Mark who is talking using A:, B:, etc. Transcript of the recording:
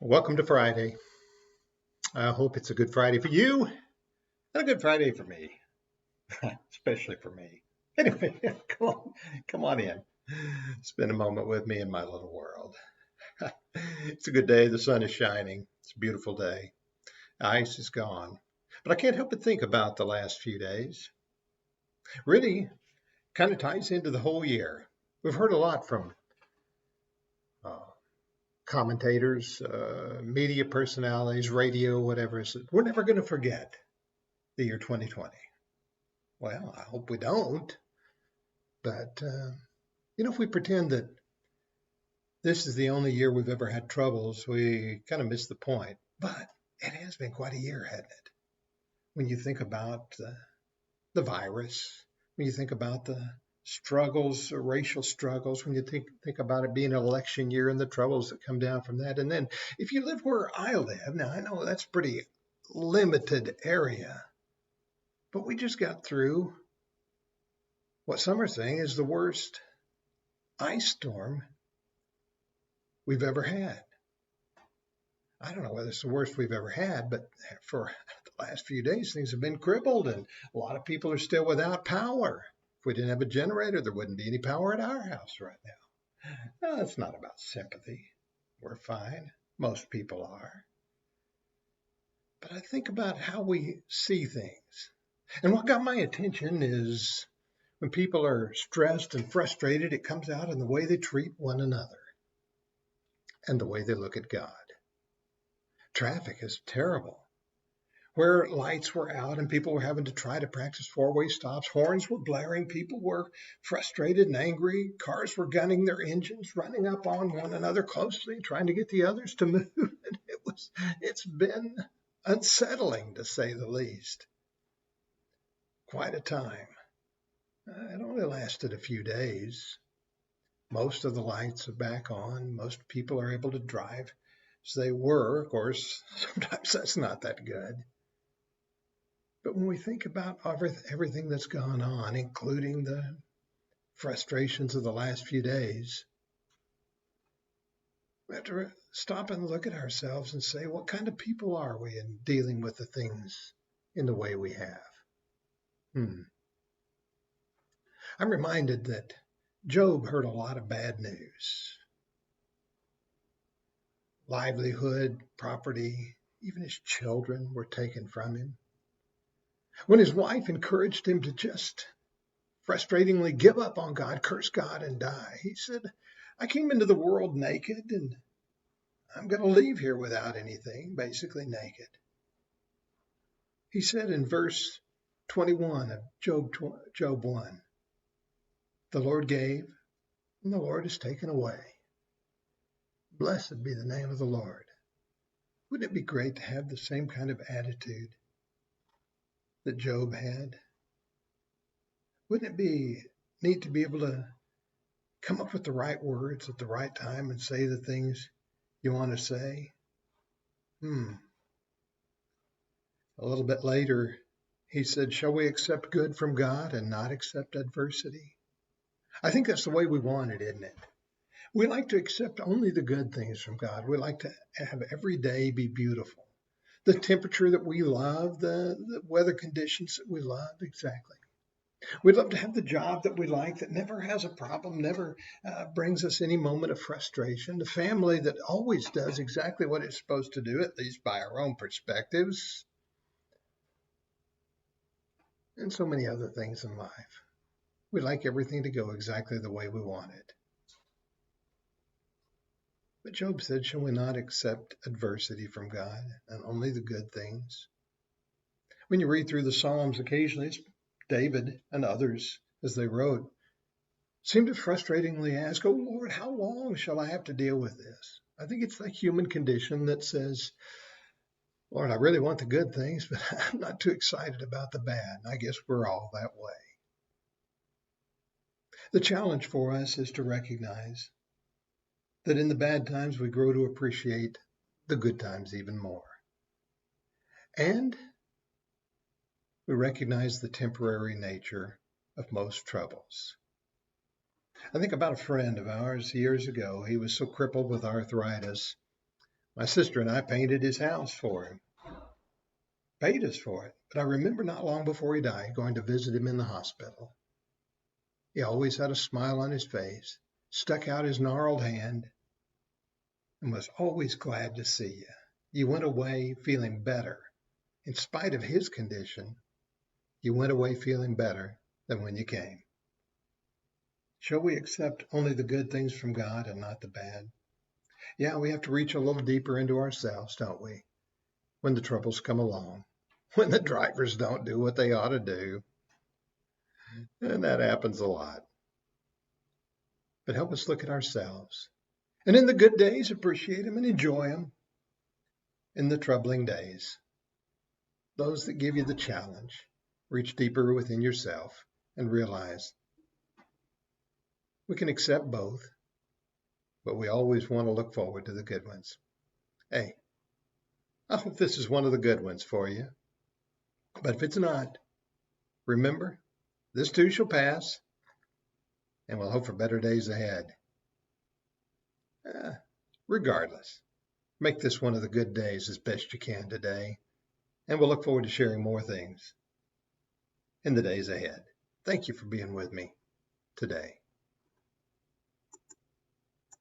A: Welcome to Friday. I hope it's a good Friday for you and a good Friday for me, especially for me. Anyway, come on in. Spend a moment with me in my little world. It's a good day. The sun is shining. It's a beautiful day. Ice is gone. But I can't help but think about the last few days. Really kind of ties into the whole year. We've heard a lot from uh, commentators, media personalities, radio, whatever. We're never going to forget the year 2020. Well, I hope we don't. But, if we pretend that this is the only year we've ever had troubles, we kind of miss the point. But it has been quite a year, hasn't it? When you think about the virus, when you think about the struggles, racial struggles, when you think about it being an election year and the troubles that come down from that. And then if you live where I live, now I know that's pretty limited area, but we just got through what some are saying is the worst ice storm we've ever had. I don't know whether it's the worst we've ever had, but for the last few days, things have been crippled and a lot of people are still without power. If we didn't have a generator, there wouldn't be any power at our house right now. No, it's not about sympathy. We're fine. Most people are. But I think about how we see things. And what got my attention is when people are stressed and frustrated, it comes out in the way they treat one another and the way they look at God. Traffic is terrible. Where lights were out and people were having to try to practice four-way stops, horns were blaring, people were frustrated and angry, cars were gunning their engines, running up on one another closely, trying to get the others to move. And it's been unsettling, to say the least. Quite a time. It only lasted a few days. Most of the lights are back on. Most people are able to drive as they were. Of course, sometimes that's not that good. But when we think about everything that's gone on, including the frustrations of the last few days, we have to stop and look at ourselves and say, what kind of people are we in dealing with the things in the way we have? I'm reminded that Job heard a lot of bad news. Livelihood, property, even his children were taken from him. When his wife encouraged him to just frustratingly give up on God, curse God, and die, he said, I came into the world naked, and I'm going to leave here without anything, basically naked. He said in verse 21 of Job 1, the Lord gave, and the Lord has taken away. Blessed be the name of the Lord. Wouldn't it be great to have the same kind of attitude that Job had? Wouldn't it be neat to be able to come up with the right words at the right time and say the things you want to say? A little bit later, he said, shall we accept good from God and not accept adversity? I think that's the way we want it, isn't it? We like to accept only the good things from God. We like to have every day be beautiful. The temperature that we love, the weather conditions that we love, exactly. We'd love to have the job that we like that never has a problem, never brings us any moment of frustration. The family that always does exactly what it's supposed to do, at least by our own perspectives. And so many other things in life. We like everything to go exactly the way we want it. But Job said, shall we not accept adversity from God and only the good things? When you read through the Psalms, occasionally it's David and others, as they wrote, seem to frustratingly ask, oh Lord, how long shall I have to deal with this? I think it's the human condition that says, Lord, I really want the good things, but I'm not too excited about the bad. I guess we're all that way. The challenge for us is to recognize that in the bad times we grow to appreciate the good times even more. And we recognize the temporary nature of most troubles. I think about a friend of ours years ago. He was so crippled with arthritis My sister and I painted his house for him, paid us for it. But I remember not long before he died going to visit him in the hospital. He always had a smile on his face, stuck out his gnarled hand, and was always glad to see you. You went away feeling better. In spite of his condition, you went away feeling better than when you came. Shall we accept only the good things from God and not the bad? Yeah, we have to reach a little deeper into ourselves, don't we? When the troubles come along, when the drivers don't do what they ought to do. And that happens a lot. But help us look at ourselves. And in the good days, appreciate them and enjoy them. In the troubling days, those that give you the challenge, reach deeper within yourself and realize we can accept both, but we always want to look forward to the good ones. Hey, I hope this is one of the good ones for you. But if it's not, remember, this too shall pass, and we'll hope for better days ahead. Regardless, make this one of the good days as best you can today, and we'll look forward to sharing more things in the days ahead. Thank you for being with me today.